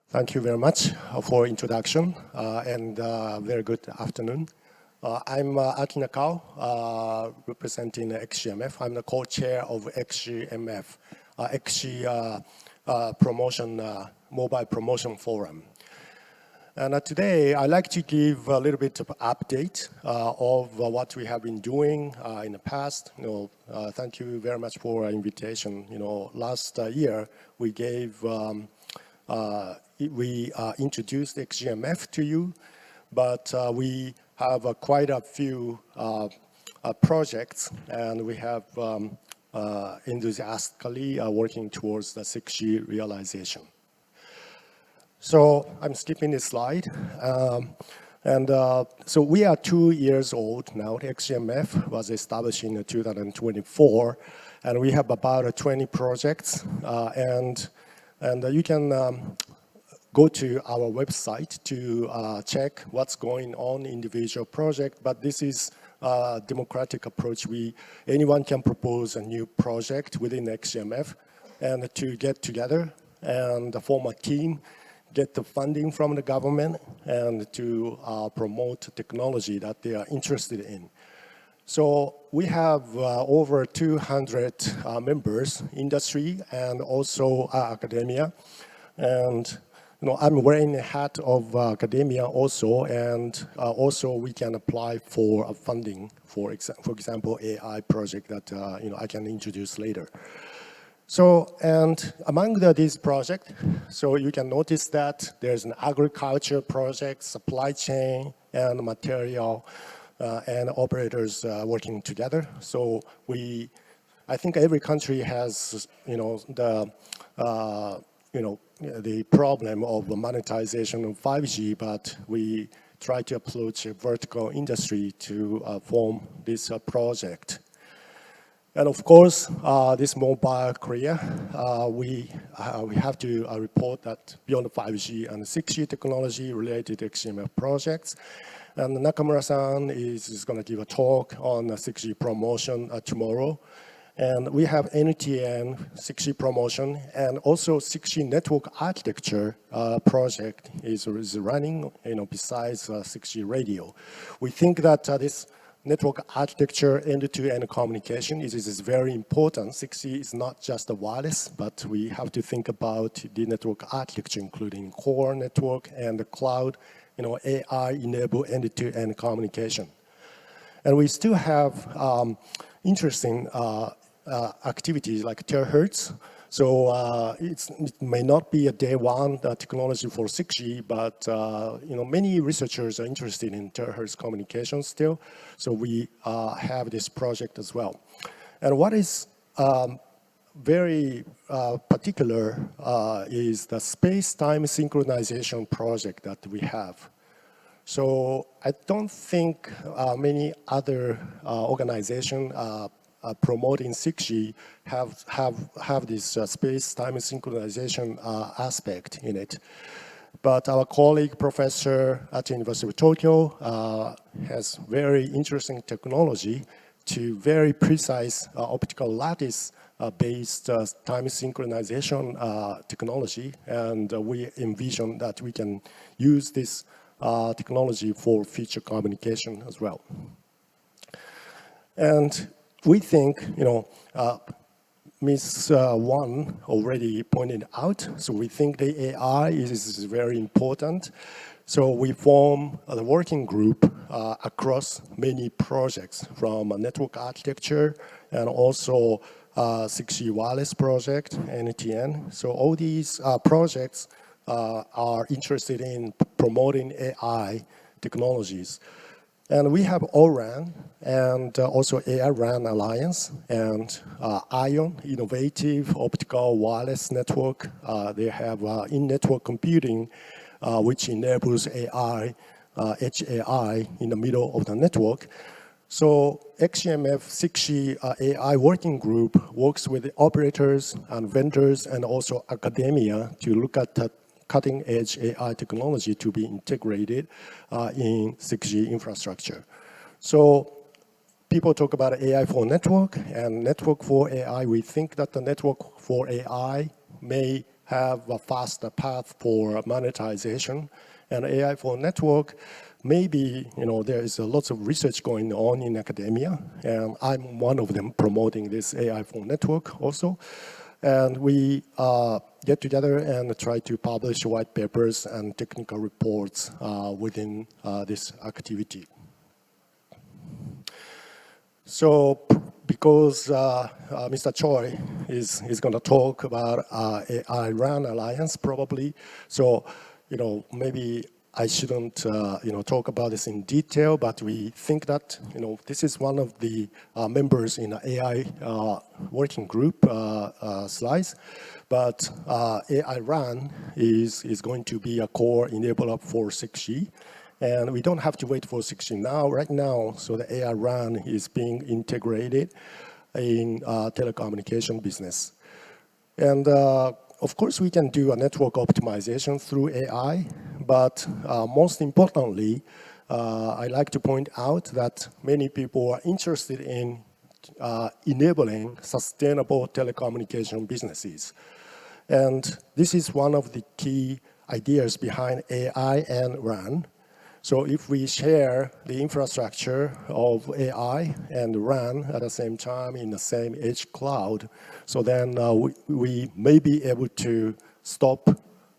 Thank you very much for introduction and very good afternoon. I'm Nakao, representing XGMF. I'm the co-chair of XGMF, XG Mobile Promotion Forum. And today I'd like to give a little bit of update of what we have been doing in the past. Thank you very much for our invitation. Last year we gave we introduced XGMF to you, but we have quite a few projects, and we have enthusiastically working towards the 6G realization. So I'm skipping this slide. So we are 2 years old now. XGMF was established in 2024, and we have about 20 projects. And you can go to our website to check what's going on in individual project, but this is a democratic approach. Anyone can propose a new project within XGMF and to get together and form a team, get the funding from the government, and to promote technology that they are interested in. So we have over 200 members, industry and also academia. And I'm wearing a hat of academia also, and also we can apply for funding, for example, AI project that I can introduce later. So, and among these projects, so you can notice that there's an agriculture project, supply chain, and material, and operators working together. So I think every country has, the problem of the monetization of 5G, but we try to approach a vertical industry to form this project. And of course, this mobile career, we have to report that beyond 5G and 6G technology related XGMF projects. And Nakamura-san is going to give a talk on 6G promotion tomorrow. And we have NTN 6G promotion, and also 6G network architecture project is running, besides 6G radio. We think that this network architecture end-to-end communication is very important. 6G is not just a wireless, but we have to think about the network architecture, including core network and the cloud, AI-enabled end-to-end communication. And we still have interesting activities like terahertz. So it may not be a day one technology for 6G, but many researchers are interested in terahertz communication still. So we have this project as well. And what is very particular is the space-time synchronization project that we have. So I don't think many other organizations promoting 6G have this space-time synchronization aspect in it. But our colleague, professor at the University of Tokyo, has very interesting technology to very precise optical lattice-based time synchronization technology. And we envision that we can use this technology for future communication as well. And we think, Ms. Wan already pointed out, so we think the AI is very important. So we form a working group across many projects, from a network architecture and also 6G wireless project, NTN. So all these projects are interested in promoting AI technologies. And we have ORAN and also AI-RAN Alliance and ION, Innovative Optical Wireless Network. They have in-network computing, which enables AI, HAI in the middle of the network. So XGMF 6G AI working group works with the operators and vendors and also academia to look at the cutting-edge AI technology to be integrated in 6G infrastructure. So people talk about AI for network and network for AI. We think that the network for AI may have a faster path for monetization. And AI for network, maybe, there is lots of research going on in academia, and I'm one of them promoting this AI for network also. And we get together and try to publish white papers and technical reports within this activity. So because Mr. Choi is going to talk about AI RAN Alliance probably, so maybe I shouldn't talk about this in detail, but we think that this is one of the members in the AI working group slides. But AI RAN is going to be a core enabler for 6G. And we don't have to wait for 6G now, right now. So the AI RAN is being integrated in telecommunication business. And of course, we can do a network optimization through AI, but most importantly, I like to point out that many people are interested in enabling sustainable telecommunication businesses. And this is one of the key ideas behind AI and RAN. So if we share the infrastructure of AI and RAN at the same time in the same edge cloud, so then we may be able to stop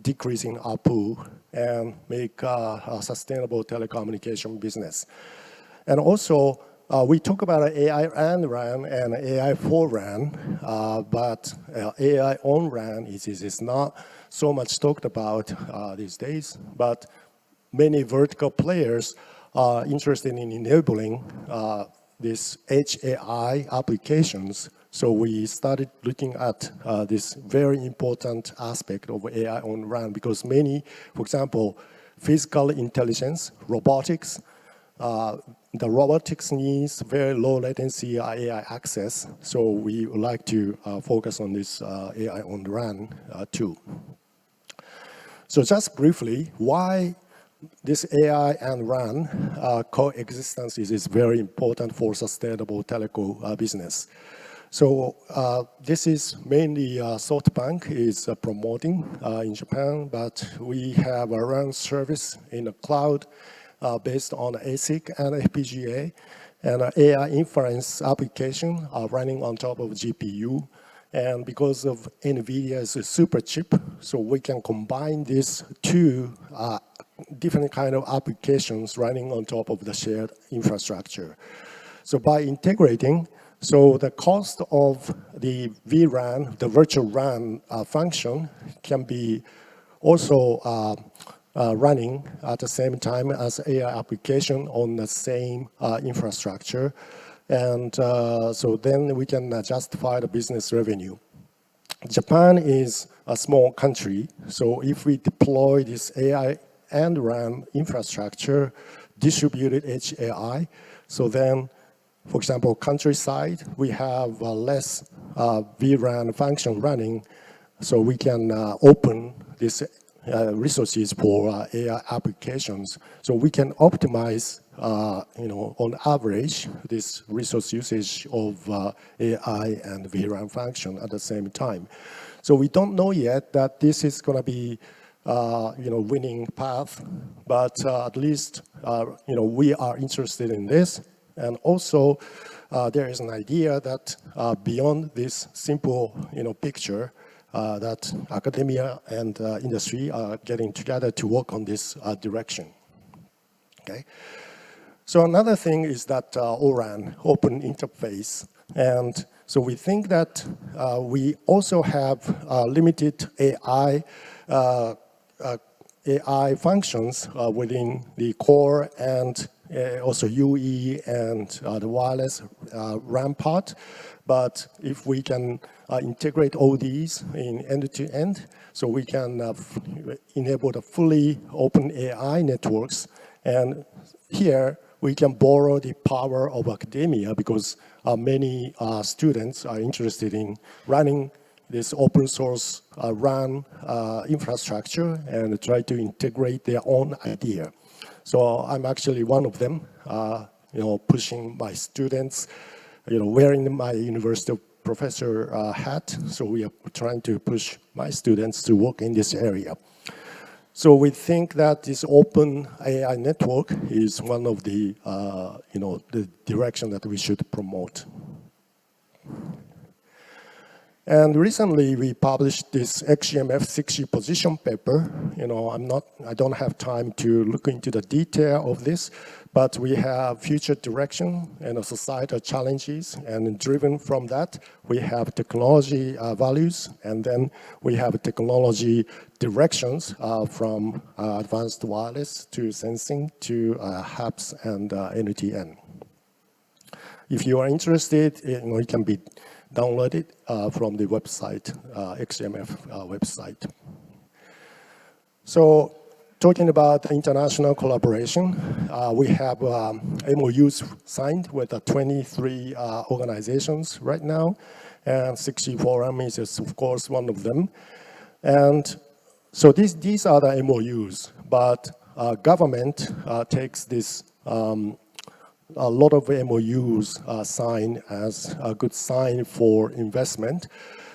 decreasing ARPU and make a sustainable telecommunication business. And also, we talk about AI and RAN and AI for RAN, but AI on RAN is not so much talked about these days, but many vertical players are interested in enabling these edge AI applications. So we started looking at this very important aspect of AI on RAN because many, for example, physical intelligence, robotics, the robotics needs very low latency AI access. So we would like to focus on this AI on RAN too. So just briefly, why this AI and RAN coexistence is very important for sustainable telco business. So this is mainly SoftBank is promoting in Japan, but we have a RAN service in the cloud based on ASIC and FPGA, and AI inference application are running on top of GPU. And because of NVIDIA's super chip, so we can combine these two different kind of applications running on top of the shared infrastructure. So by integrating, so the cost of the vRAN, the virtual RAN function can be also running at the same time as AI application on the same infrastructure. And so then we can justify the business revenue. Japan is a small country, so if we deploy this AI and RAN infrastructure, distributed edge AI, so then, for example, countryside, we have less vRAN function running, so we can open these resources for AI applications. So we can optimize, on average, this resource usage of AI and vRAN function at the same time. So we don't know yet that this is going to be, winning path, but at least, we are interested in this. And also, there is an idea that beyond this simple, picture, that academia and industry are getting together to work on this direction. Okay. So another thing is that ORAN, open interface, and so we think that we also have limited AI functions within the core and also UE and the wireless RAN part. But if we can integrate all these in end-to-end, so we can enable the fully open AI networks. And here we can borrow the power of academia because many students are interested in running this open source RAN infrastructure and try to integrate their own idea. So I'm actually one of them, pushing my students, wearing my university professor hat, so we are trying to push my students to work in this area. So we think that this open AI network is one of the, the direction that we should promote. And recently we published this XGMF 6G position paper. I don't have time to look into the detail of this, but we have future direction and societal challenges, and driven from that, we have technology values, and then we have technology directions from advanced wireless to sensing to HAPS and NTN. If you are interested, it can be downloaded from the website, XGMF website. So, talking about international collaboration, we have MOUs signed with 23 organizations right now, and 6G Forum is, of course, one of them. And so these are the MOUs, but government takes this a lot of MOUs signed as a good sign for investment.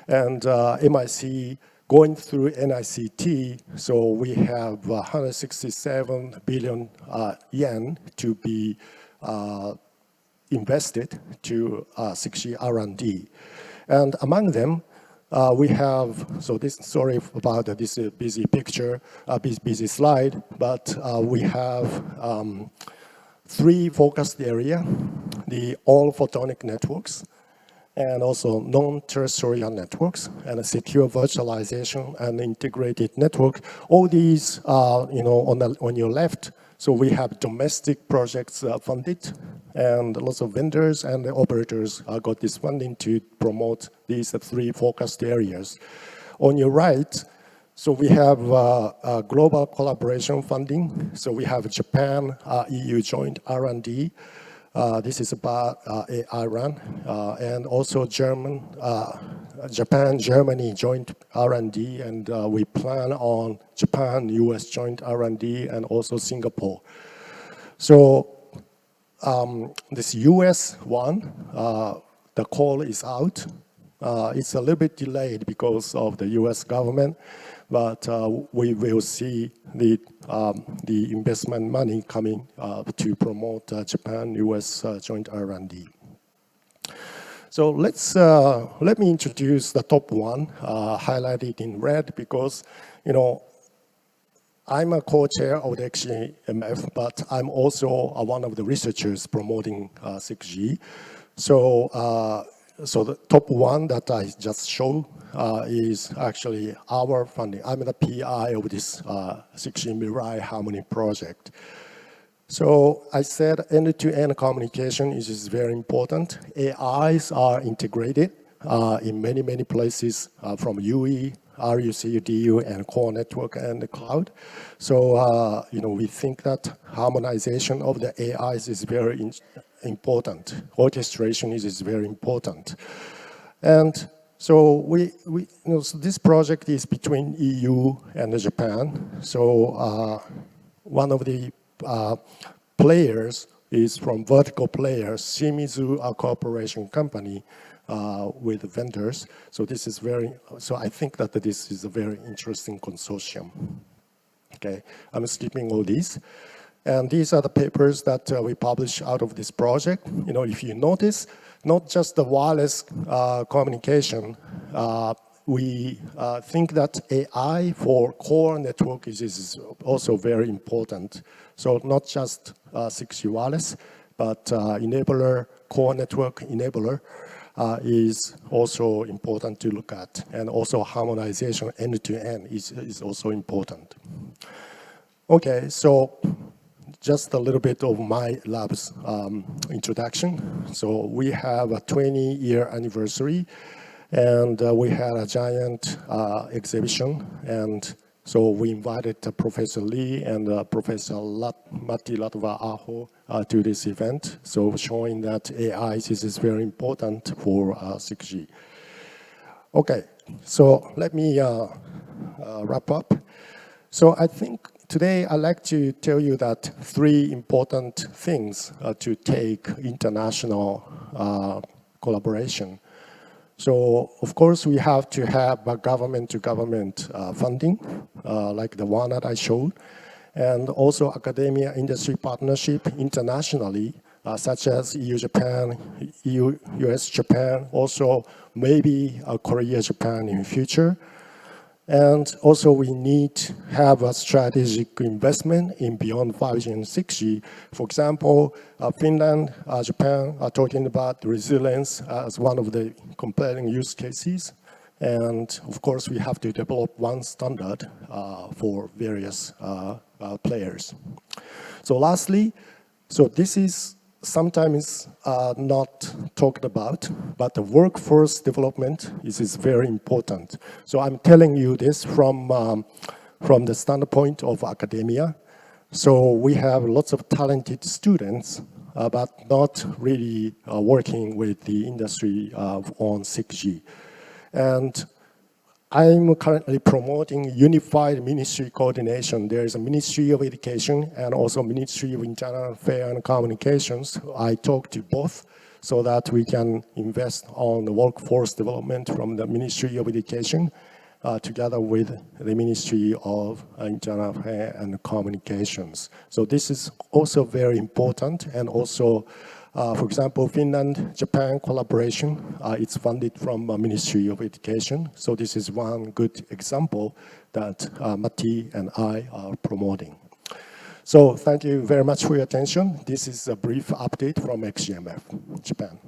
And MIC going through NICT, so we have 167 billion yen to be invested to 6G R&D. And among them, we have, so this, sorry about this busy picture, busy slide, but we have 3 focused areas, the all-photonic networks, and also non-terrestrial networks, and a secure virtualization and integrated network. All these, on your left, so we have domestic projects funded, and lots of vendors and the operators got this funding to promote these 3 focused areas. On your right, so we have global collaboration funding. So we have Japan, EU joint R&D. This is about AI-RAN, and also Japan, Germany joint R&D, and we plan on Japan, US joint R&D, and also Singapore. So this US one, the call is out. It's a little bit delayed because of the US government, but we will see the investment money coming to promote Japan-US joint R&D. So let me introduce the top one, highlighted in red, because I'm a co-chair of the XGMF, but I'm also one of the researchers promoting 6G. So the top one that I just showed is actually our funding. I'm the PI of this 6G Mirai Harmony project. So I said end-to-end communication is very important. AIs are integrated in many, many places from UE, RUC, DU, and core network and the cloud. So, we think that harmonization of the AIs is very important. Orchestration is very important. And so so this project is between EU and Japan. So one of the players is from vertical players, Shimizu, a corporation company with vendors. So this is so I think that this is a very interesting consortium. Okay, I'm skipping all these. And these are the papers that we publish out of this project. If you notice, not just the wireless communication, we think that AI for core network is also very important. So not just 6G wireless, but enabler, core network enabler is also important to look at. And also harmonization end-to-end is also important. Okay, so just a little bit of my lab's introduction. So we have a 20-year anniversary, and we had a giant exhibition, and so we invited Professor Lee and Professor Matti Latva-Aho to this event, so showing that AI is very important for 6G. Okay, so let me wrap up. So I think today I'd like to tell you that 3 important things to take international collaboration. So, of course, we have to have a government-to-government funding, like the one that I showed, and also academia-industry partnership internationally, such as EU-Japan, EU-US-Japan, also maybe Korea-Japan in the future. And also we need to have a strategic investment in beyond 5G and 6G. For example, Finland, Japan are talking about resilience as one of the compelling use cases. And of course, we have to develop one standard for various players. So lastly, so this is sometimes not talked about, but the workforce development is very important. So I'm telling you this from the standpoint of academia. So we have lots of talented students, but not really working with the industry on 6G. And I'm currently promoting unified ministry coordination. There is a Ministry of Education and also Ministry of Internal Affairs and Communications. I talk to both so that we can invest on the workforce development from the Ministry of Education together with the Ministry of Internal Affairs and Communications. So this is also very important, and also for example, Finland-Japan collaboration, it's funded from Ministry of Education. So this is one good example that Matti and I are promoting. So thank you very much for your attention. This is a brief update from XGMF, Japan.